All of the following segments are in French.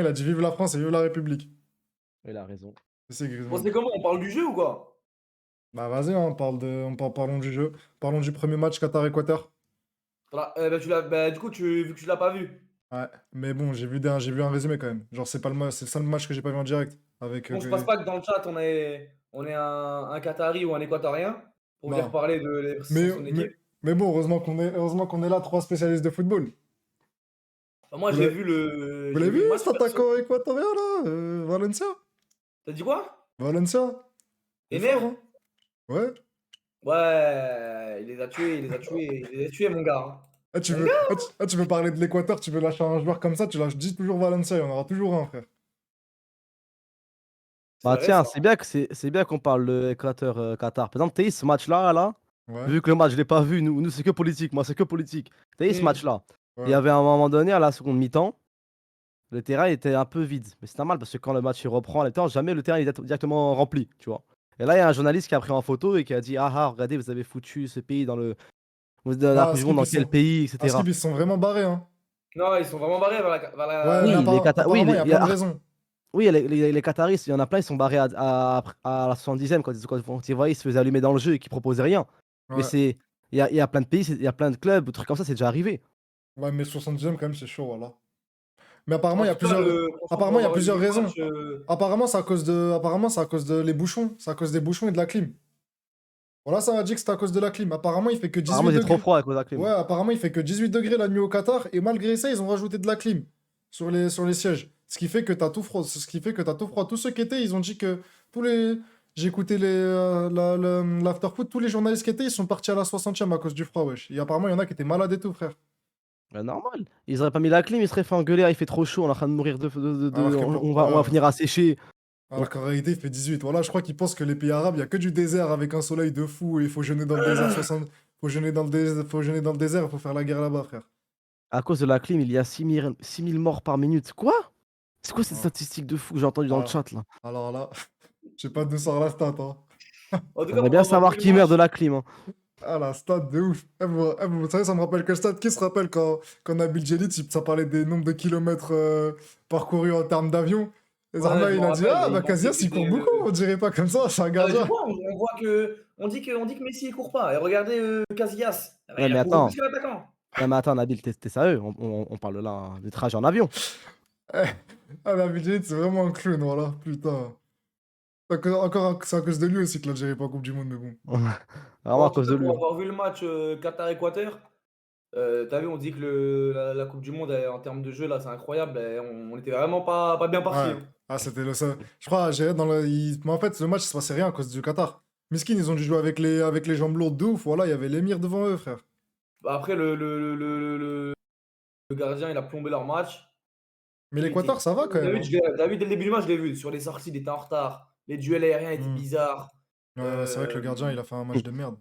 Il a dit: «Vive la France et vive la République». Il a raison. C'est Bon, Griezmann. c'est comment? On parle du jeu ou quoi? Bah, vas-y, hein, parlons du jeu. Parlons du premier match Qatar-Équateur. Bah, du coup, vu que tu l'as pas vu. Ouais, mais bon, j'ai vu un résumé quand même. Genre, c'est le seul match que j'ai pas vu en direct avec, Bon, je pense pas que dans le chat, on est un Qatari ou un Équatorien pour venir non, parler des mais prestations de son mais équipe. mais bon, heureusement qu'on est là, 3 spécialistes de football. Bah, moi, Vous l'avez vous j'ai l'avez vu vu le match cet perso. attaquant équatorien là, Valencia? Tu dit quoi? Valencia, il est fort, Ener? hein? Ouais. Ouais, il les a tués, mon gars, hein. Mon gars! Tu veux parler de l'Équateur, tu veux lâcher un joueur comme ça, tu lâches dis toujours Valencia, il y en aura toujours un, frère. C'est Bah, vrai tiens, ça. c'est bien qu'on parle de Équateur, Qatar. Par exemple, tu ce match-là, là, Ouais. vu que le match je l'ai pas vu, nous c'est que politique, moi c'est que politique. Tu ce Mmh. match-là, il y Ouais. avait un moment donné à la seconde mi-temps, le terrain était un peu vide. Mais c'est normal parce que quand le match il reprend à la mi-temps, jamais le terrain il est directement rempli, tu vois? Et là, il y a un journaliste qui a pris en photo et qui a dit: «Ah ah, regardez, vous avez foutu ce pays dans le vous êtes dans Non, la coupe du monde dans quel pays?» et Skip, cetera. ils se sont vraiment barrés, hein. Non, ils sont vraiment barrés Ouais, mais Oui, les Qata oui, apparemment, il y les a il y plein a de raisons. oui, les Qataris, il y en a plein, ils sont barrés à la 70e quand ils voyaient, ils se faisaient allumer dans le jeu et qu'ils proposaient rien. Mais Ouais. il y a plein de pays, il y a plein de clubs, des trucs comme ça, c'est déjà arrivé. Ouais, mais 70e quand même, c'est chaud, voilà. Mais En tout cas, franchement, pour apparemment, il y a avoir vu plusieurs le match, raisons. Apparemment, c'est à cause de les bouchons. C'est à cause des bouchons et de la clim. Voilà, ça m'a dit que c'était à cause de la clim. Apparemment, il fait que Apparemment, 18 il faisait trop degrés. froid à cause de la clim. Ouais, apparemment, il fait que 18 degrés la nuit au Qatar. Et malgré ça, ils ont rajouté de la clim sur les sièges. Ce qui fait que t'as tout froid. Ce qui fait que t'as tout froid. Tous ceux qui étaient, ils ont dit que tous les. J'ai écouté l'afterfoot, tous les journalistes qui étaient, ils sont partis à la 60e à cause du froid, wesh. Et apparemment, il y en a qui étaient malades et tout, frère. Bah, normal, ils auraient pas mis la clim, ils seraient fait engueuler: «Ah, il fait trop chaud, on est en train de mourir de Alors que on va finir asséchés». On alors qu'en réalité, il fait 18. Voilà, je crois qu'ils pensent que les pays arabes, il y a que du désert avec un soleil de fou et il faut jeûner dans le désert 60. Faut jeûner dans le désert, il faut faire la guerre là-bas, frère. à cause de la clim, il y a 6 000 morts par minute. Quoi? C'est quoi cette Ah, statistique de fou que j'ai entendue dans le ah, chat là? alors là, je sais pas d'où sort la stat, hein. en tout cas, J'aimerais pour bien avoir vu savoir le qui meurt de match, la clim, hein. Ah, la stat de ouf. Vous savez, ça me rappelle quelle stat? Qui se rappelle quand Nabil Djellit, ça parlait des nombres de kilomètres parcourus en termes d'avion? Et ouais, Zarma, je il m'en a dit: rappelle, Ah, et bah il pensait Casillas, que il court c'était beaucoup. On dirait pas comme ça, c'est un bah, je gardien. vois, on dit que Messi, il court pas et regardez, Casillas, ah bah, Ouais, il a mais couru plus attends, que l'attaquant. non, mais attends Nabil, tu es sérieux? On parle là, hein, des trajets en avion. Eh, ah, Nabil Djellit, c'est vraiment un clown, voilà. Putain. C'est à cause de lui aussi que l'Algérie est pas en Coupe du Monde, mais bon. Vraiment Bon, en à tout cause cas, de pour lui. avoir vu le match, Qatar-Équateur, tu vu, on dit que la coupe du monde, en termes de jeu, là, c'est incroyable, on était vraiment pas bien partis, Ouais. hein. Ah, c'était le seul. Je crois, j'ai dans le. Mais en fait, le match, il se passait rien à cause du Qatar. Miskin, ils ont dû jouer avec les jambes lourdes de ouf. Voilà, il y avait l'émir devant eux, frère. Bah, après le gardien, il a plombé leur match. Mais Il était l'Équateur, ça va quand même, David, hein. David, dès le début du match, je l'ai vu. Sur les sorties, il était en retard. Les duels aériens étaient Hmm. bizarres. Ouais, ouais, c'est vrai que le gardien, il Hem, a fait un match de merde.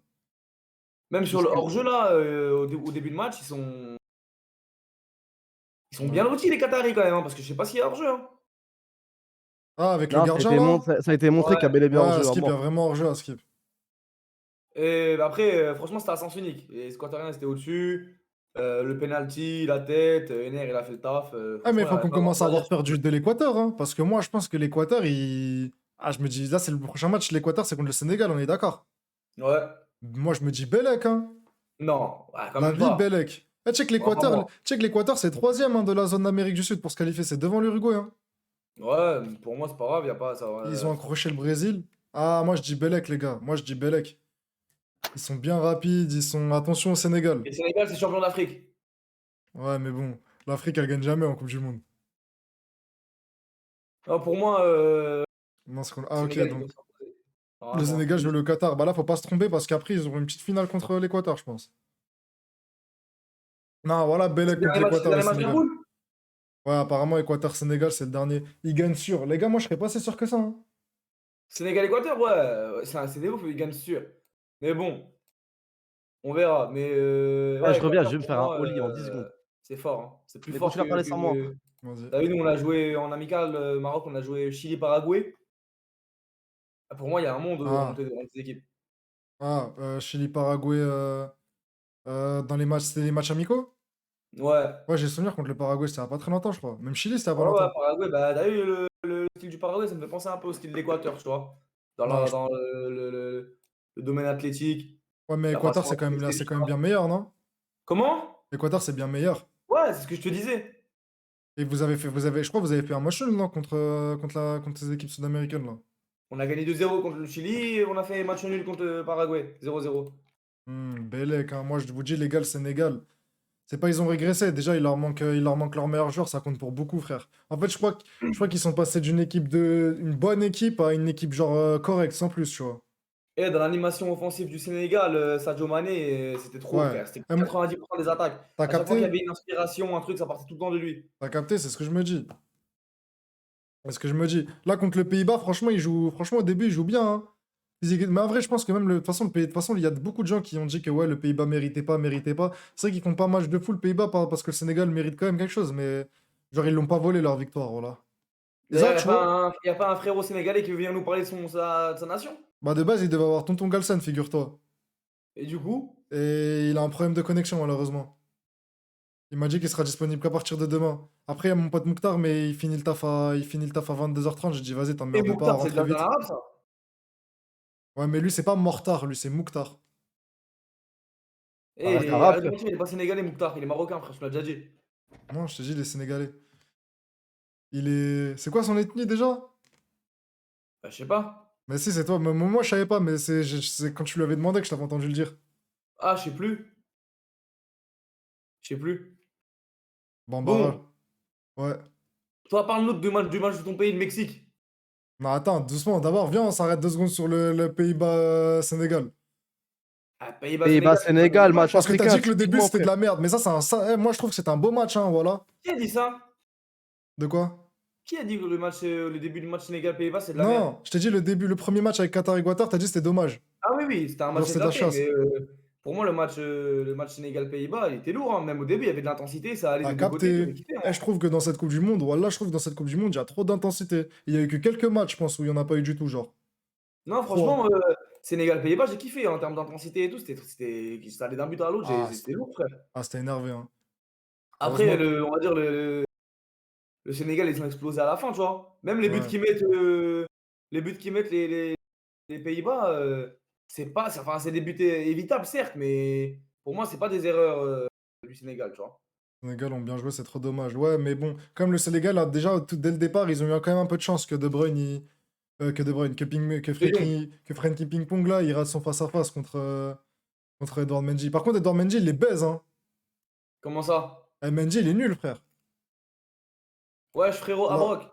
Même sur le Puisque. hors-jeu là, au début de match, ils sont bien Ouais. lotis les Qataris quand même, hein, parce que je sais pas s'il y a hors-jeu, hein. Ah, avec le Non, gardien, là? ça a été montré qu'il y a Ouais, bel et bien Ouais, hors-jeu à Skip, il y a mort. vraiment hors-jeu à Skip. et bah, après, franchement, c'était à sens unique. Les Squattariens, ils étaient au-dessus. Le penalty, la tête, Ener, il a fait le taf, Ah, mais franchement, il il y faut avait qu'on pas grand commence chose à à dire avoir sur peur le match. de l'Équateur, hein. Parce que moi, je pense que l'Équateur, il. Ah, je me dis, là, c'est le prochain match. L'Équateur, c'est contre le Sénégal, on est d'accord. Ouais. Moi, je me dis Bellec, hein. Non, ouais, quand La même ville pas. Bellec. Eh, Enfin bon. Tu sais que l'Équateur, c'est troisième hein, de la zone d'Amérique du Sud pour se qualifier. C'est devant l'Uruguay, hein. Ouais, pour moi, c'est pas grave, y a pas ça Ils ont accroché le Brésil. Ah, moi, je dis Bellec, les gars. Moi, je dis Bellec. Ils sont bien rapides. Ils sont. Attention au Sénégal. et le Sénégal, c'est champion d'Afrique. Ouais, mais bon. L'Afrique, elle gagne jamais en Coupe du Monde. Non, pour moi, Non, ah, ok, Sénégal, ils donc. peuvent s'imposer. Le Normalement. Sénégal joue le Qatar. Bah là, faut pas se tromper parce qu'après, ils auront une petite finale contre l'Équateur, je pense. Non, voilà, Bellec contre C'est le l'Équateur et dernier match de Sénégal. poule? Ouais, apparemment, Équateur-Sénégal, c'est le dernier. Ils gagnent sûr. Les gars, moi, je serais pas si sûr que ça, hein. Sénégal-Équateur, ouais, c'est des ouf, ils gagnent sûr. Mais bon, on verra. Mais Eh, ouais, je reviens, Équateur je vais me pour faire un moi, Oli en 10 secondes. c'est fort, hein. C'est plus Mais fort continue à parler sans moi après. que Vas-y. tu vu, nous, on a joué en amical, Maroc, on a joué Chili-Paraguay. Ah, pour moi, il y a un monde, Ah, entre ces équipes. Chili-Paraguay dans les matchs, c'était les matchs amicaux? Ouais. Ouais, j'ai souvenir contre le Paraguay, c'était il y a pas très longtemps, je crois. Même Chili, c'était il y a pas Ouais, ouais, longtemps. Paraguay, bah, tu vu le style du Paraguay, ça me fait penser un peu au style de l'Équateur, tu vois? Dans Non, la dans le domaine athlétique, ouais, mais la Équateur, façon de là, tester, c'est tu quand même vois? bien meilleur, non? Comment? Équateur, c'est bien meilleur. Ouais, c'est ce que je te disais. Et je crois que vous avez fait un match nul, non, contre ces équipes sud-américaines, là. On a gagné 2-0 contre le Chili et on a fait match nul contre le Paraguay, 0-0. Bellec, hein. Moi, je vous dis, les gars, le Sénégal, c'est pas ils ont régressé. Déjà, il leur manque leur meilleur joueur, ça compte pour beaucoup, frère. En fait, je crois qu'ils sont passés une bonne équipe à une équipe genre correcte, sans plus, tu vois. Et dans l'animation offensive du Sénégal, Sadio Mané, c'était trop, Ouais. frère. C'était 90% des attaques. T'as À chaque fois qu'il y capté? avait une inspiration, un truc, ça partait tout le temps de lui. T'as capté, c'est ce que je me dis. C'est ce que je me dis. Là, contre le Pays-Bas, franchement, franchement, au début, il joue bien, hein. Mais en vrai, je pense que même de toute façon, il y a beaucoup de gens qui ont dit que ouais, le Pays-Bas méritait pas, méritait pas. C'est vrai qu'ils font pas match de fou le Pays-Bas parce que le Sénégal mérite quand même quelque chose, mais genre ils l'ont pas volé leur victoire, voilà. Et ça, D'ailleurs, tu vois, y a pas un frérot sénégalais qui veut venir nous parler de sa nation? bah de base, il devait avoir Tonton Galsen, figure-toi. Et du coup? Et il a un problème de connexion, malheureusement. Il m'a dit qu'il sera disponible qu'à partir de demain. Après, il y a mon pote Mouktar, mais il finit le taf à 22h30. J'ai dit, vas-y, Et t'emmerdes pas à Mouktar, c'est rentrer déjà un vite. arabe, ça? Ouais, mais lui, c'est pas Mortar, lui, c'est Mouktar. Eh, Ça il reste est arabe, arrête de frère. mentir, il est pas sénégalais, Mouktar, il est marocain, frère, je te l'ai déjà dit. Non, je t'ai dit, il est sénégalais. Il est. C'est quoi son ethnie déjà? Bah, je sais pas. Mais si, c'est toi. Moi, je savais pas, mais c'est quand tu lui avais demandé que je t'avais entendu le dire. Ah, je sais plus. Je sais plus. Bambara. Bon, Ouais. toi, parle-nous du match de ton pays, le Mexique. Non, attends, doucement. D'abord, viens, on s'arrête 2 secondes sur le Pays-Bas-Sénégal. Ah, Pays-Bas-Sénégal, c'était pas un Pays-Bas-Sénégal, mauvais match. match Parce que t'as africain, dit que le début, typiquement, c'était de frère. la merde. Mais moi, je trouve que c'était un beau match, hein, voilà. Qui a dit ça? De quoi? Qui a dit que le début du match Sénégal-Pays-Bas, c'est de la merde? Non, je t'ai dit le premier match avec Qatar-Équateur, t'as dit c'était dommage. Ah oui, oui, c'était un Genre, match c'est de la éclaté, chasse. mais pour moi, le match Sénégal-Pays-Bas, il était lourd, hein. Même au début, il y avait de l'intensité, ça allait T'as des deux côtés, capté. j'avais kiffé, Eh, moi. je trouve que dans cette Coupe du Monde, voilà, je trouve que dans cette Coupe du Monde, il y a trop d'intensité. Il y a eu que quelques matchs, je pense, où il n'y en a pas eu du tout, genre. Non, Trois. franchement, Sénégal-Pays-Bas, j'ai kiffé en termes d'intensité et tout. Ça allait d'un but à l'autre, Ah, c'était lourd, frère. c'était énervé, hein. Après, Heureusement. on va dire, le Sénégal, ils ont explosé à la fin, tu vois. Même Ouais. les buts qu'ils mettent les Pays-Bas, enfin, c'est des buts évitables, certes, mais pour moi, c'est pas des erreurs du Sénégal, tu vois. Les Sénégal ont bien joué, c'est trop dommage. Ouais, mais bon, comme le Sénégal, a déjà, dès le départ, ils ont eu quand même un peu de chance que De Bruyne, que De Bruyne, De Jong, Que Frenkie Ping-Pong, là, il rate son face-à-face contre Edouard Mendy. Par contre, Edouard Mendy, il les baise, hein. comment ça? Mendy, il est nul, frère. Wesh, frérot, La, Abrok.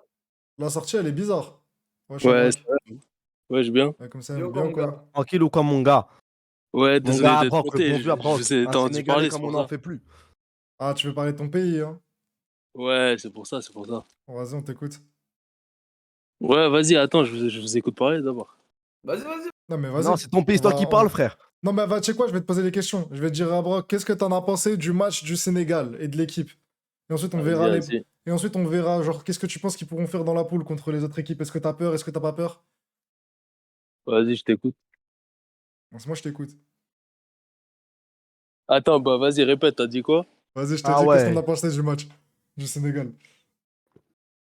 la sortie, elle est bizarre. Ouais, Ouais, c'est Chabrak. vrai. Ouais, je bien. Ouais, comme ça, Dis encore, bien mon gars. quoi. Tranquille ou quoi, mon gars? Ouais, Mon désolé gars, d'être Brock, le monté. bon vieux Je Brock. vous ai Un entendu Sénégalais parler, c'est comme on pour n'en ça. fait plus. Ah, tu veux parler de ton pays, hein? Ouais, c'est pour ça, c'est pour ça. Bon, vas-y, on t'écoute. Ouais, vas-y, attends, je vous écoute parler d'abord. Vas-y, vas-y. Non, mais Non, vas-y. c'est ton pays, On c'est toi va, qui parles, on- frère. Non, mais va, tu sais quoi, je vais te poser des questions. Je vais te dire à Brock, qu'est-ce que t'en as pensé du match du Sénégal et de l'équipe? Et ensuite, on Vas-y, verra vas-y. Et ensuite, on verra, genre, qu'est-ce que tu penses qu'ils pourront faire dans la poule contre les autres équipes? Est-ce que t'as peur? Est-ce que t'as pas peur? Vas-y, je t'écoute. Moi, je t'écoute. Attends, bah vas-y, répète, t'as dit quoi? Vas-y, je te Ah dis, qu'est-ce qu'on a ouais. pensé du match du Sénégal?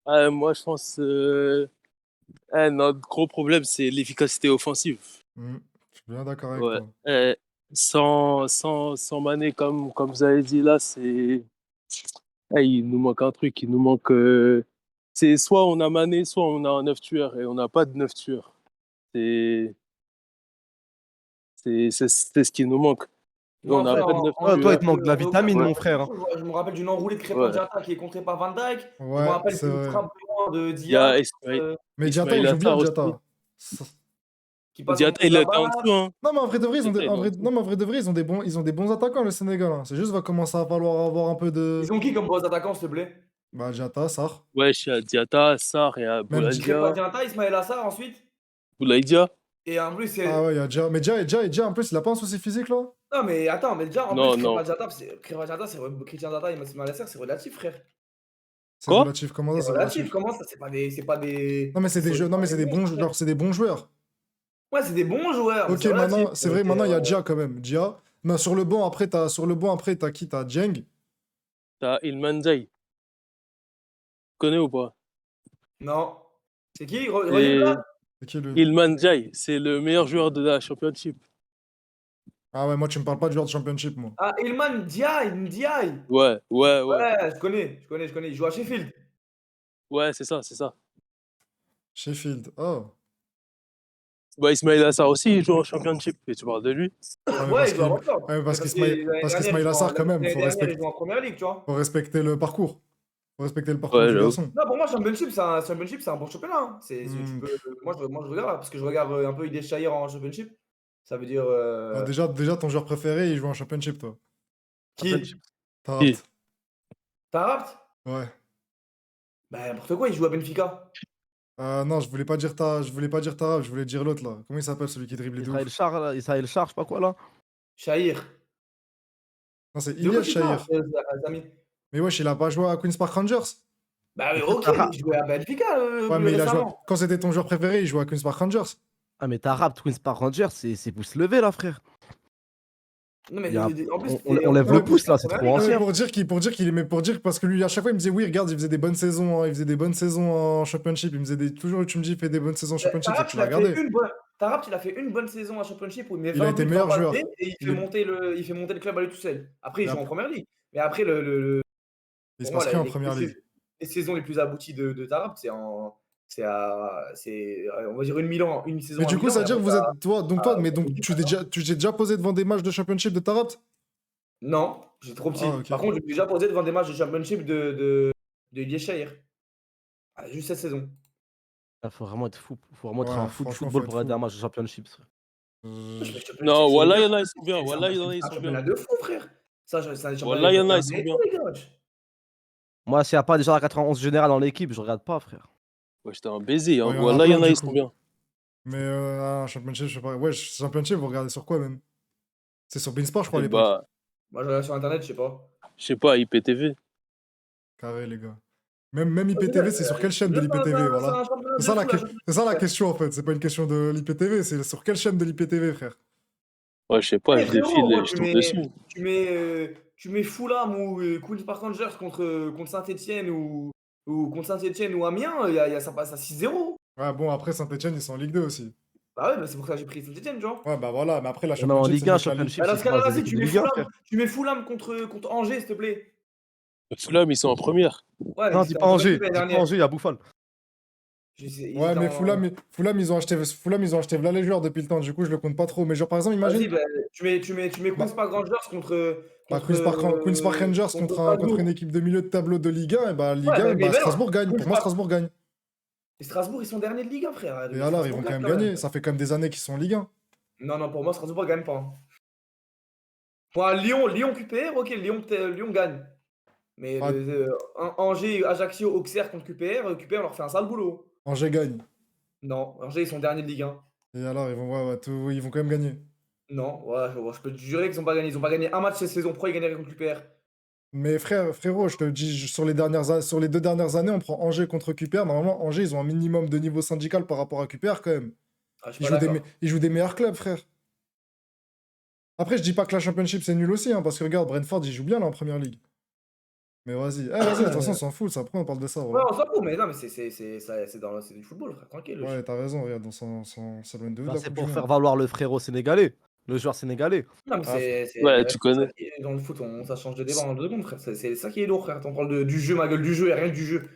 Ah, moi, je pense. Notre gros problème, c'est l'efficacité offensive. Je suis bien d'accord avec Ouais. toi. Sans Mané, comme vous avez dit là, il nous manque un truc. Il nous manque. C'est soit on a Mané, soit on a un 9 tueur. Et on n'a pas de 9 tueur. C'est c'est ce qui nous manque. Et on Moi, n'a frère, pas de 9 Toi, il tueurs. te manque de la en réoccurrence, vitamine, Ouais, mon frère, hein. je me rappelle d'une enroulée de Crépin ouais. Diatta qui est contrée par Van Dijk. Je me Ouais, rappelle c'est d'une vrai. frappe de loin de Il y a Diaz Mais Diatta, il Ismail joue bien, Assar aussi. Diatta. qui passe au Diatta, milieu de il la était en balle. dessous. Hein. Non, mais en vrai de vrai, Diatta, il est en non, dessous. mais en vrai de vrai, ils ont des bons attaquants, le Sénégal, hein. C'est juste, va commencer à falloir avoir un peu de. Ils ont qui comme poste attaquant, s'il te plaît? Bah, Diatta, Sarr. Ouais, il y a Diatta, Assar, il y a Même Crépin Boulaïdia. Diatta, Ismaël Assar ensuite. Boulaïdia? Et en plus, Ah c'est. ouais, il y a Dia. Mais Dia, en plus, il a pas un souci physique, là? Non, mais attends, mais déjà, en plus, Non, non. Crépin Diatta, Christian Diatta et Ismaël Assar, c'est relatif, frère. C'est Quoi? relatif, comment C'est ça, c'est relatif, relatif? comment ça? Non, mais c'est des jeux, non, pas mais des c'est des monstres, bons, frère. genre, c'est des bons joueurs. Ouais, c'est des bons joueurs, mais Ok, c'est relatif. maintenant, c'est vrai, maintenant, il y a Dia quand même. Dia. Mais sur le banc, après, t'as qui? T'as Dieng. T'as Ilman Ndiaye. Tu connais ou pas? Non. C'est qui? Redis-le Et là. C'est qui lui? Ilman Ndiaye, c'est le meilleur joueur de la Championship. Ah ouais, moi, tu me parles pas de joueur de championship, moi. Ah, Ilman Ndiaye. Ouais. Ouais, je connais. Il joue à Sheffield. Ouais, c'est ça. Sheffield. Oh. Bah, Ismail Assar aussi, il joue en Championship. Et tu parles de lui? Ouais, mais Ouais, parce il joue à qu'il Watford. ouais, Mais parce que l'année dernière, qu'Ismail Assar, quand même, l'année dernière, il joue en première ligue, tu vois. faut respecter le parcours. Faut respecter le parcours Ouais, du j'avoue. garçon. Non, pour moi, Championship, c'est un bon championnat. Hein. Tu Hmm. peux, moi, je regarde là, parce que je regarde un peu Idé Shahir en Championship. Ça veut dire. Ah, déjà, ton joueur préféré, il joue en championship, toi. Qui? Championship. T'as Qui? rapt. Tarabt? Ouais. Bah, n'importe quoi, il joue à Benfica. Non, je voulais pas dire Tarap, je voulais dire l'autre, là. Comment il s'appelle, celui qui dribble de ouf? Israël Char, je sais pas quoi là. Shahir. Non, c'est De quoi Ilyas tu parles, Shahir. Samy? Mais wesh, il a pas joué à Queen's Park Rangers? Bah, oui, Mais ok, Tarabt. il jouait à Benfica Ouais, mais il a joué. récemment. Quand c'était ton joueur préféré, il jouait à Queen's Park Rangers. Ah, mais Tarap, Queen's Park Rangers, c'est pouce levé là, frère. Non, mais Il y a un- en plus, on lève le Ouais, pouce là, c'est première trop ligue, Non, mais ancien. pour dire, parce que lui, à chaque fois, il me disait, oui, regarde, il faisait des bonnes saisons, hein, il faisait des bonnes saisons en championship. Il me disait toujours, tu me dis, il fait des bonnes saisons en championship, c'est que tu l'as regardé. Tarabt, il a fait une bonne saison à Championship où il met Il a 20 été buts, 20 meilleur passes joueur. D, et il Il fait est- monter le club à lui tout seul. Après, il Mais joue en après- première ligue. Mais après, Il se pour moi, passe rien en première ligue. les saisons les plus abouties de Tarabt, on va dire une saison Mais à du coup, Milan. ça veut Et dire que après, vous êtes. Mais donc, Benfica, tu t'es déjà posé devant des matchs de championship de Tarapt? non, j'ai trop petit. Ah, ok. Par contre, j'ai déjà posé devant des matchs de Championship de Ilias Shahir. Ah, juste cette saison. Il faut vraiment être fou. Faut vraiment être Ouais, un fou du franchement, football faut être pour regarder fou. un match de championship. Frère. Non, C'est voilà, il bien, y en a, ils sont bien. c'est Voilà, il y en a, c'est ils un sont championnat bien. de fou, frère. Ça, c'est un championnat Voilà, il y en a, ils sont bien. les gars. Moi, s'il n'y a pas déjà la 91 générale dans l'équipe, je regarde pas, frère. Ouais, j'étais un baiser. Hein. Ouais, il y en a Voilà, il y plein, en a, du ils sont coup. bien. Mais championship, je sais pas. Ouais, championship, vous regardez sur quoi même? C'est sur Beansport, je crois, à Et l'époque. bah, Moi, je regarde sur Internet, je sais pas. je sais pas, IPTV. Carré, les gars. Même IPTV, c'est sur quelle chaîne de l'IPTV, voilà. C'est un championnat C'est de ça, fou, la Champions c'est ça la League. question, en fait. C'est pas une question de l'IPTV, c'est sur quelle chaîne de l'IPTV, frère. Ouais, je sais pas, Eh, je frérot, défile moi, et je tombe dessus. tu mets Fulham ou Queen's Park Rangers contre Saint-Etienne ou contre Saint-Etienne ou Amiens, ça passe à 6-0. Ouais, bon, après, Saint-Etienne, ils sont en Ligue 2 aussi. Bah ouais, bah c'est pour ça que j'ai pris Saint-Etienne, genre. Ouais, bah voilà, mais après, la Même en championship, c'est Ligue 1, mieux que la Ligue. championship, Bah, dans c'est ce cas-là, des vas-y, équipes de Ligue 1, frère. tu mets Fulham contre Angers, s'il te plaît. Fulham, ils sont en première. Ouais, Non, ils dis étaient pas en Angers. Championship l'année Dis pas dernière. Angers, il y a Bouffal. Ils Ouais, étaient mais en- Fulham, ils ont acheté v'là les joueurs depuis le temps, du coup, je le compte pas trop. Mais genre, par exemple, Vas-y, imagine, bah, tu mets bah, Queen's Park Rangers Queen's Park Rangers contre Strasbourg. une équipe de milieu de tableau de Ligue 1, et bah, Ligue Ouais, 1, mais Strasbourg gagne. Queen's Pour moi, Park- Strasbourg gagne. Et Strasbourg, ils sont derniers de Ligue 1, frère. Et alors, ils vont Strasbourg quand même gagne, gagner. Ça fait quand même des années qu'ils sont en Ligue 1. Non, pour moi, Strasbourg gagne pas. Hein. Moi, Lyon QPR, ok, Lyon gagne. Mais Ah. Angers, Ajaccio, Auxerre contre QPR leur fait un sale boulot. Angers gagne. Non, Angers, ils sont derniers de Ligue 1. Et alors, ils vont quand même gagner. Non, ouais, je peux te jurer qu'ils n'ont pas gagné. Ils n'ont pas gagné un match cette saison. Pourquoi ils gagneraient contre QPR? Mais frérot, je te dis, sur les 2 dernières années, on prend Angers contre QPR. Normalement, Angers, ils ont un minimum de niveau syndical par rapport à QPR quand même. Ah, je suis pas d'accord. Ils jouent des meilleurs clubs, frère. Après, je dis pas que la Championship, c'est nul aussi, hein, parce que regarde, Brentford, ils jouent bien là en Première Ligue. Mais vas-y, vas-y, de toute façon, on s'en fout, ça. Après, on parle de ça. Ouais, Voilà. on s'en fout, mais non, mais c'est du football, frère, tranquille. Ouais, t'as raison, regarde, on s'éloigne de ouf de Bah, la c'est Coupe pour du faire Monde. valoir le frérot sénégalais, le joueur sénégalais. Non, mais Ah, Ouais, tu connais. dans le foot, ça change de débat en 2 secondes, frère. C'est ça qui est lourd, frère. On parle du jeu, ma gueule, du jeu, et rien que du jeu.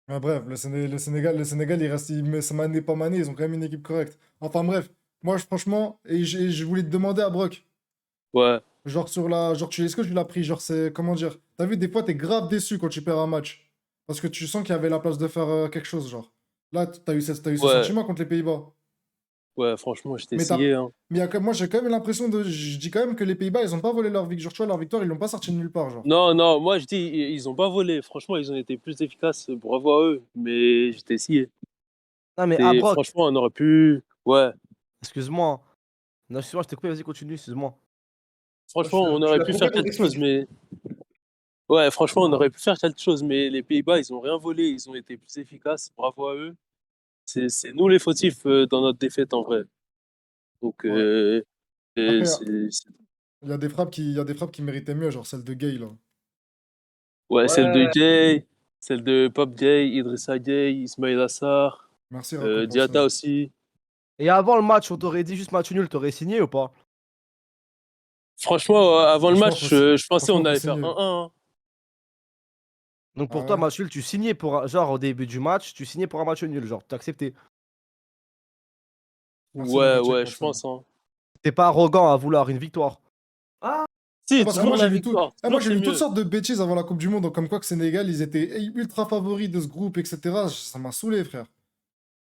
Ah, bref, le Sénégal, c'est mané, pas mané, ils ont quand même une équipe correcte. Enfin bref, moi, franchement, et je voulais te demander à Brock, Ouais. genre est-ce que tu l'as pris, genre c'est, comment dire, t'as vu, des fois, t'es grave déçu quand tu perds un match, parce que tu sens qu'il y avait la place de faire quelque chose, genre. Là, t'as eu ce Ouais. sentiment contre les Pays-Bas. Ouais, franchement, j'étais Mais scié. Hein. Mais moi, j'ai quand même l'impression je dis quand même que les Pays-Bas, ils ont pas volé leur victoire, tu vois, leur victoire, ils l'ont pas sorti de nulle part, genre. Non, moi je dis, ils ont pas volé. Franchement, ils ont été plus efficaces. Bravo à eux. Mais j'étais scié. Non, mais Et Brock, franchement, on aurait pu. Ouais. excuse-moi. Non, excuse-moi, je t'ai coupé, vas-y, continue, excuse-moi. Franchement, on Tu aurait l'as pu coupé faire pour quelque chose, t'excuser. mais. Ouais, franchement, on aurait pu faire quelque chose, mais les Pays-Bas, ils ont rien volé. Ils ont été plus efficaces. Bravo à eux. C'est nous les fautifs dans notre défaite en vrai. Donc, Ouais. Après, c'est- Il y a des frappes qui méritaient mieux, genre celle de Gay, là. Ouais, celle de Ouais, Jay, celle de Pop Jay, Idrissa Jay, Ismail Assar, Merci, Rako, pour ça. Diatta aussi. Et avant le match, on t'aurait dit juste match nul, t'aurais signé ou pas? Franchement, avant le Franchement, match, faut si- je pensais franchement, on faut allait faire signer. 1-1. Hein. Donc Ah pour toi, ouais? match nul, tu signais pour genre au début du match, tu signais pour un match nul, genre t'acceptais. Merci, Ouais, Limochek, ouais, pour je ça. pense. Hein. T'es pas arrogant à vouloir une victoire. Ah, Si, Parce que toujours moi, la victoire. moi, Toujours j'ai c'est lu toutes mieux. sortes de bêtises avant la Coupe du Monde, donc comme quoi que Sénégal, ils étaient ultra favoris de ce groupe, etc. Ça m'a saulé, frère.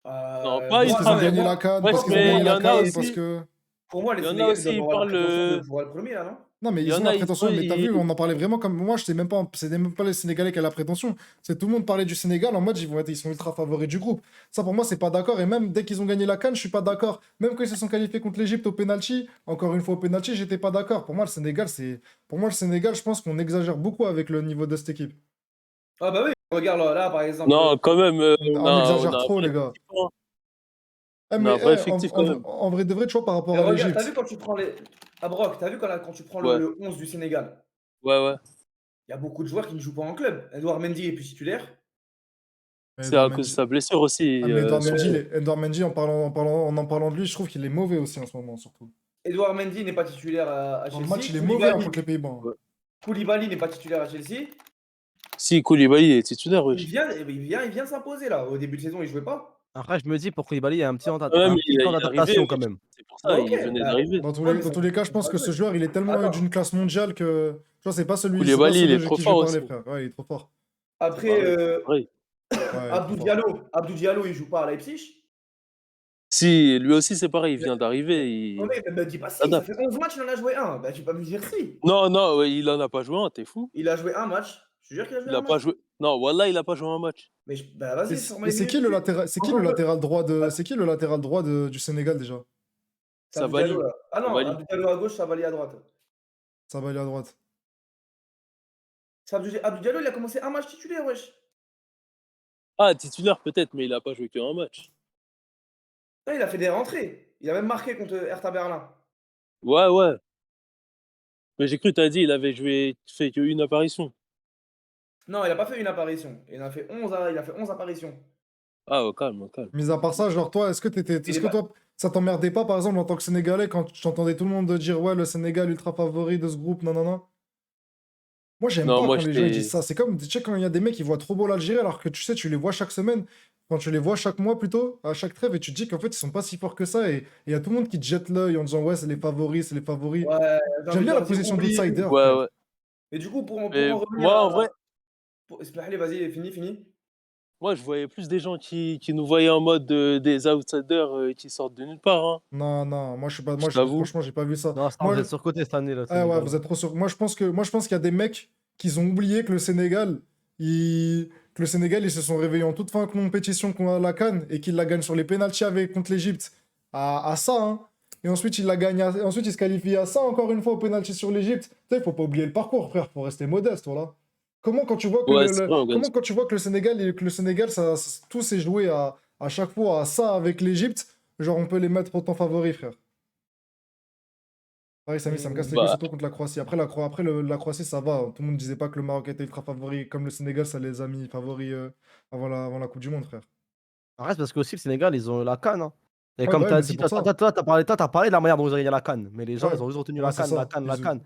Non, pas Parce moi, qu'ils ultra. ont non, mais gagné moi, la CAN, Wesh, parce moi, qu'ils ont pour mais moi, gagné il y la en a CAN, parce aussi. que... pour moi, les Il y en a Sénégalais, ils aussi, doivent ils avoir la parlent. prétention de pouvoir être premier, là, non? Non, mais Il y ils ont en la a, prétention, mais t'as vu, ils- on en parlait vraiment comme... Moi, je sais même pas, c'est même pas les Sénégalais qui ont la prétention. C'est tout le monde parlait du Sénégal en mode, ils sont ultra favoris du groupe. Ça, pour moi, c'est pas d'accord. Et même dès qu'ils ont gagné la CAN, je suis pas d'accord. Même quand ils se sont qualifiés contre l'Égypte au penalty, encore une fois au penalty, j'étais pas d'accord. Pour moi, le Sénégal, je pense qu'on exagère beaucoup avec le niveau de cette équipe. Ah bah oui, regarde là, par exemple. Non, quand même, On on exagère a un trop, vrai les gars. effectif. Hein. Eh, On a mais un vrai effectif quand même. en vrai de vrai, tu vois, par Et rapport à regarde, t'as vu l'Égypte. quand tu prends les. Ah, Brock, t'as vu quand tu prends Ouais, le 11 du Sénégal? ouais, ouais. Il y a beaucoup de joueurs qui ne jouent pas en club. Edouard Mendy est plus titulaire. C'est Edouard à cause de Mendy. sa blessure aussi, Ah, mais surtout. Edouard Mendy, en en parlant de lui, je trouve qu'il est mauvais aussi en ce moment, surtout. Edouard Mendy n'est pas titulaire à Dans le match, Chelsea. il est mauvais hein, contre les Pays-Bas. Hein. Ouais. Koulibaly n'est pas titulaire à Chelsea. Si, Koulibaly est titulaire, Il wesh. vient, il vient de s'imposer là. Au début de saison, il jouait pas. Après, je me dis pour Koulibaly, il y a Quand même, un petit temps il est arrivé, d'adaptation quand wesh. même. C'est pour Bah ça, ok, il venait bah, d'arriver. ouais, mais Dans ça tous les cas, je ça pense va que jouer. ce joueur, il est tellement Attends. d'une classe mondiale que. Tu vois, c'est pas Koulibaly, il celui est de trop qui je veux fort parler, aussi. frère. Ouais, il est trop fort. Après, Bah ouais, pareil. Ouais, il est trop fort. Abdou Diallo, il joue pas à Leipzig. Si, lui aussi, c'est pareil, il Mais- vient d'arriver, Oh, il mais me dis pas si, ça s'adapte. fait 11 matchs, il en a joué un. Bah, tu peux pas me dire si. Non, non, ouais, il en a pas joué un, t'es fou? Il a joué un match. Je te jure qu'il a joué Il un a pas match. joué. Non, Wallah, il a pas joué un match. Mais bah, vas-y, sors-moi Et les minutes dessus. c'est qui le Encore que. latéral droit Bah, c'est qui le latéral droit du Sénégal déjà? c'est Abdou Diallo Sabali. là. Ah non, Sabali. Abdou Diallo à gauche, Sabali à droite. Ça va aller à droite. C'est Abdou Diallo, il a commencé un match titulaire, wesh. Ah, titulaire peut-être, mais il a pas joué qu'un match. Ouais, il a fait des rentrées. Il a même marqué contre Hertha Berlin. Ouais, ouais. Mais j'ai cru, t'as dit, il avait joué, fait qu'une apparition. Non, il a pas fait une apparition. Il a fait 11 apparitions. Ah, au calme, au calme. Mis à part ça, genre toi, Il est-ce est que pas. toi, ça t'emmerdait pas par exemple en tant que Sénégalais quand tu entendais tout le monde dire ouais, le Sénégal ultra favori de ce groupe, non, non, non. Moi, j'aime Non, pas moi, quand les gens ils disent j'étais. ça. C'est comme, tu sais, quand il y a des mecs qui voient trop beau l'Algérie alors que tu sais, tu les vois chaque semaine, quand tu les vois chaque mois plutôt, à chaque trêve, et tu te dis qu'en fait, ils sont pas si forts que ça. Et il y a tout le monde qui te jette l'œil en disant ouais, c'est les favoris, c'est les favoris. Ouais, j'ai J'aime envie de bien la leur dire position oublie. d'outsider, Ouais, frère. ouais. Et du coup, pour Mais en revenir moi, en à. vrai, Allez, vas-y, fini. moi, je voyais plus des gens qui nous voyaient en mode des outsiders qui sortent de nulle part, hein. Non, non, moi je suis pas, Je t'avoue. franchement, j'ai pas vu ça. Non, ça, Moi, vous êtes surcoté cette année, là, le ah ouais, Sénégal. vous êtes trop sûr. Moi, je pense qu'il y a des mecs qui ont oublié que le Sénégal, ils se sont réveillés en toute fin de compétition contre la CAN et qu'ils la gagnent sur les pénaltys avec contre l'Égypte à ça, hein. Et ensuite, ensuite, ils se qualifient à ça encore une fois au pénalty sur l'Égypte. Tu sais, il faut pas oublier le parcours, frère, faut rester modeste, voilà. Comment quand tu vois que Ouais, c'est vrai, on gagne. comment quand tu vois que le Sénégal, tout s'est joué à chaque fois à ça avec l'Égypte, genre on peut les mettre autant favoris, frère. Pareil, Samy, ça me casse les couilles, Bah, surtout contre la Croatie. Après, la Croatie, ça va. Tout le monde disait pas que le Maroc était ultra favori. Comme le Sénégal, ça les a mis favoris avant la Coupe du Monde, frère. Après, c'est parce que aussi le Sénégal, ils ont la CAN. Hein. Et Ouais, comme bah tu ouais, as mais c'est dit, pour ça. t'as parlé de la manière dont ils ont gagné la CAN. Mais les gens, Ouais, ils ont juste retenu ouais, la c'est CAN, la ça. CAN, la CAN.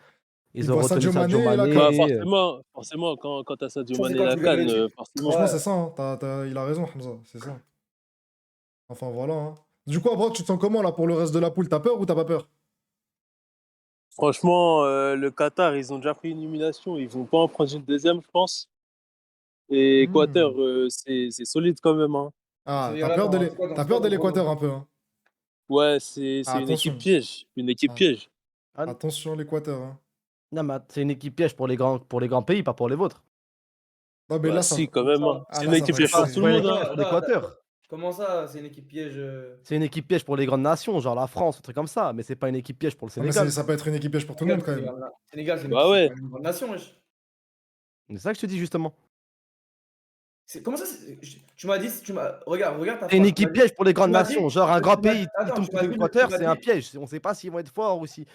Ils Ils ont voient retenu Sadio Sadio Mané et la bah CAN. Mané. forcément, quand t'as Sadio Ça, c'est Mané quand la tu gagnes CAN, les titres. forcément. Franchement, Ouais. c'est ça. Hein. Il a raison, Hamza. C'est ça. Enfin, voilà. Hein. Du coup, après, tu te sens comment là pour le reste de la poule? T'as peur ou t'as pas peur? Franchement, le Qatar, ils ont déjà pris une élimination. Ils vont pas en prendre une deuxième, je pense. Et Équateur, Hmm. c'est solide quand même, hein. Ah, C'est-à-dire, attends, t'as c'est quoi peur de ton l'Équateur un pronostic? peu. Hein. Ouais, Ah, c'est une équipe attention. piège. Une équipe Ah, piège. Ah, attention, l'Équateur. Hein. non, mais c'est une équipe piège pour les grands pays, pas pour les vôtres. Non, mais Bah là, ça. si, quand Comment même, ça? hein. Ah, C'est là, une ça équipe va être C'est piège pour pas, tout c'est le pas une monde, équipe hein. piège pour l'Équateur. Comment ça, c'est une équipe piège? C'est une équipe piège pour les grandes nations, genre la France, un truc comme ça. Mais c'est pas une équipe piège pour le Ah, mais Sénégal. ça peut être une équipe piège pour tout le monde quand même. Sénégal, Bah c'est ouais. quand même une grande nation, wesh. C'est ça que je te dis justement. Comment ça tu m'as dit, regarde ta C'est une phrase. équipe piège pour les grandes Tu m'as dit nations. Genre un grand pays, il attends, tombe tu contre m'as dit l'Équateur, c'est un piège. On sait pas s'ils vont être forts ou si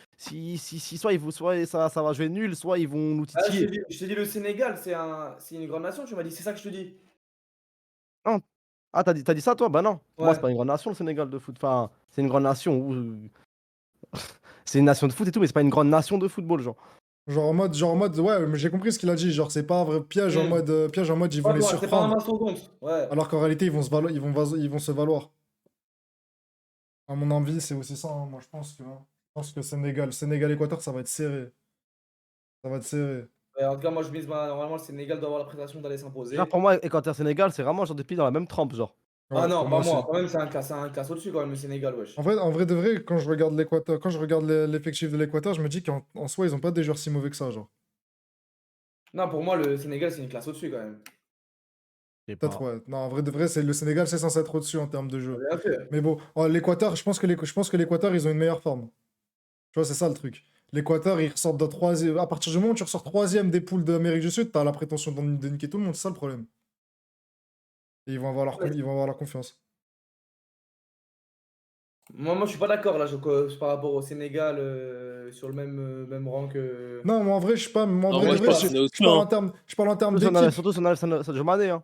soit ça va jouer nul, soit ils vont nous titiller. je t'ai dit le Sénégal, c'est une grande nation, tu m'as dit, c'est ça que je te dis. Non. Ah, tu as dit ça toi? Bah non. Pour moi, c'est Ouais. pas une grande nation le Sénégal de foot. Enfin, c'est une grande nation où c'est une nation de foot et tout, mais c'est pas une grande nation de football, genre. Genre en mode, ouais, mais j'ai compris ce qu'il a dit. Genre, c'est pas un vrai piège en Mmh. mode, ils vont Ouais, les toi, c'est pas un surprendre. mastodonte. Ouais. Alors qu'en réalité, ils vont se valoir. À mon avis, c'est aussi ça, hein. Moi, je pense que Sénégal-Équateur, ça va être serré. Ça va être serré. Ouais, en tout cas, moi, je mise normalement, le Sénégal doit avoir la prestation d'aller Genre s'imposer. pour moi, Équateur-Sénégal, c'est vraiment genre des pays dans la même trempe, genre. Ah Ouais, non, pour pas moi aussi. moi. Quand même, c'est un classe au-dessus, quand même, le Sénégal, wesh. En vrai de vrai, quand je regarde l'Équateur, quand je regarde l'effectif de l'Équateur, je me dis qu'en soi, ils ont pas des joueurs si mauvais que ça, genre. Non, pour moi, le Sénégal, c'est une classe au-dessus, quand même. Je sais Peut-être, pas. ouais. Non, en vrai de vrai, le Sénégal, c'est censé être au-dessus en termes de jeu. Bien sûr. Mais bon, l'Équateur, je pense que l'Équateur, ils ont une meilleure forme. Tu vois, c'est ça le truc. L'Équateur, ils ressortent de troisième. À partir du moment où tu ressors troisième des poules d'Amérique du Sud, t'as la prétention de niquer tout le monde, c'est ça le problème. Et Ouais. ils vont avoir leur confiance. Moi, je suis pas d'accord, là, par rapport au Sénégal, sur le même rang que. Non, moi en vrai, je suis pas. Moi, en Non, vrai moi, de je vrai, pense qu'on est au-dessus, hein. je parle en termes Surtout d'équipe. surtout Sadio Mané, hein.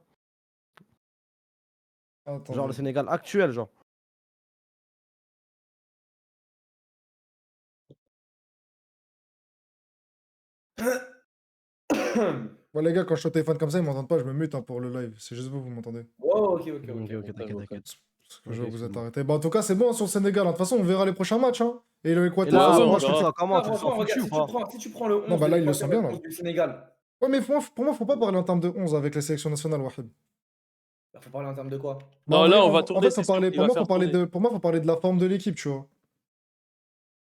Genre le Attendez. Sénégal actuel, genre. Ouais, les gars, quand je suis au téléphone comme ça, ils m'entendent pas, je me mute hein, pour le live. C'est juste vous, vous m'entendez. Oh, ok, ok, Ok, ok. ok, t'inquiète, t'inquiète. Parce que Ok, je vois que vous êtes excuse-moi. arrêtés. Bah, en tout cas, c'est bon sur le Sénégal, hein. De toute façon, on verra les prochains matchs, hein. Et Et l'Équateur, là, Ouais, ouais, moi, on moi, je tu le te verra. sens comment? Ah, Tu le sens franchement, regarde, foutu ou pas? si tu prends le Non, 11 bah de là, ils le l'Équateur sont et bien, le là. 11 du Sénégal, Ouais, mais pour moi, faut pas parler en termes de 11 avec les sélections nationales, Wahid. bah, faut parler en termes de quoi? Bah, en Non, vrai, là, on va en tourner, fait, faut c'est sûr. parler, Il va faire tourner. pour moi, faut parler de la forme de l'équipe, tu vois.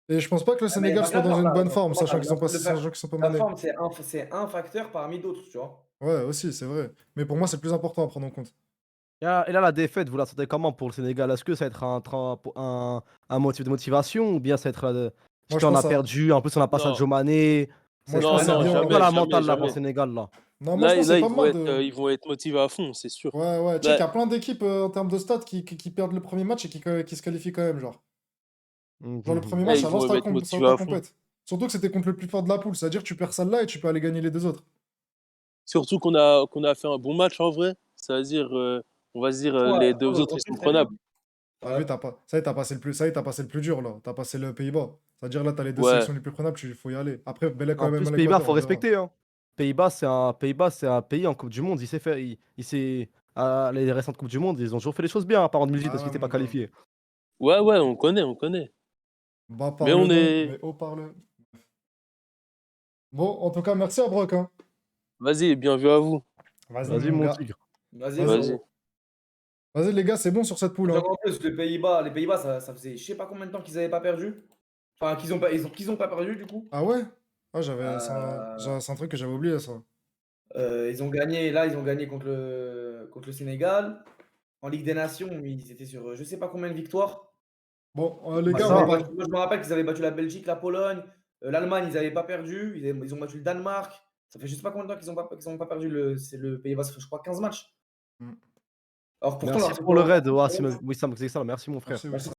Et je pense pas que le Ah, mais Sénégal pas que soit la dans forme, une là. bonne Pour forme, moi, sachant qu'ils sont pas, de faire. sachant qu'ils sont pas La menés. forme, c'est un facteur parmi d'autres, tu vois. Ouais, aussi, c'est vrai. Mais pour moi, c'est le plus important à prendre en compte. Et là, la défaite, vous la sentez comment pour le Sénégal? Est-ce que ça va être un motif de motivation ou bien ça va être Moi, je putain, on pense a ça. perdu, en plus on a pas Non, Sadio Mané. Moi, je Ça va pense Ah que être c'est non, non, bien. c'est quoi jamais, la jamais, mentale là pour le jamais. Sénégal là? Non, moi, je Là, pense que c'est pas ils vont mal être, de. ils vont être motivés à fond, c'est sûr. Ouais, ouais. Tu sais Là, qu'il y a plein d'équipes en termes de stats qui perdent le premier match et qui se qualifient quand même, genre. Genre, le premier là, match, ils vont être ça motivés lance ta à fond. compète. Surtout que c'était contre le plus fort de la poule. C'est-à-dire que tu perds celle-là et tu peux aller gagner les deux autres. Surtout qu'on a fait un bon match en vrai. C'est-à-dire, on va se dire, franchement, les deux on autres, ils fait sont très bien. prenables. T'as vu, Ouais. ça y est, t'as passé le plus dur, là. T'as passé le Pays-Bas. C'est-à-dire, là, t'as les deux Ouais. sélections les plus prenables, faut y aller. Après, Belek quand En même plus, à Pays-Bas, l'Équateur, faut on verra. respecter, hein. Pays-Bas, c'est un pays en Coupe du Monde. Il sait faire. Il s'est. Les récentes Coupes du Monde, ils ont toujours fait les choses bien, à part en 2018 Ah parce qu'ils ouais, n'étaient mon pas gars. qualifiés. Ouais, ouais, on connaît, on connaît. Bas Mais par le on nom, est. mais haut par le. Bon, en tout cas, merci à Brock, hein. Vas-y, bien vu à vous. Vas-y, Vas-y, mon mon gars. tigre. Vas-y, Vas-y. Vas-y. frérot. Vas-y, les gars, c'est bon sur cette poule, hein. En plus, les Pays-Bas, ça faisait je sais pas combien de temps qu'ils avaient pas perdu. Enfin, qu'ils ont pas perdu, du coup. Ah ouais? Ah, Euh, c'est un truc que j'avais oublié, ça. ils ont gagné contre le Sénégal. En Ligue des Nations, ils étaient sur je sais pas combien de victoires. Bon, les Bah, gars, C'est on va ça. pas. moi, je me rappelle qu'ils avaient battu la Belgique, la Pologne, l'Allemagne, ils avaient pas perdu. Ils ont battu le Danemark. Ça fait je sais pas combien de temps qu'ils ont pas perdu c'est le Pays-Bas, ça fait je crois 15 matchs. Hmm. Alors pourtant, Merci leur pour le saison. raid, Wissam. Merci, mon frère. Merci, Merci. oui.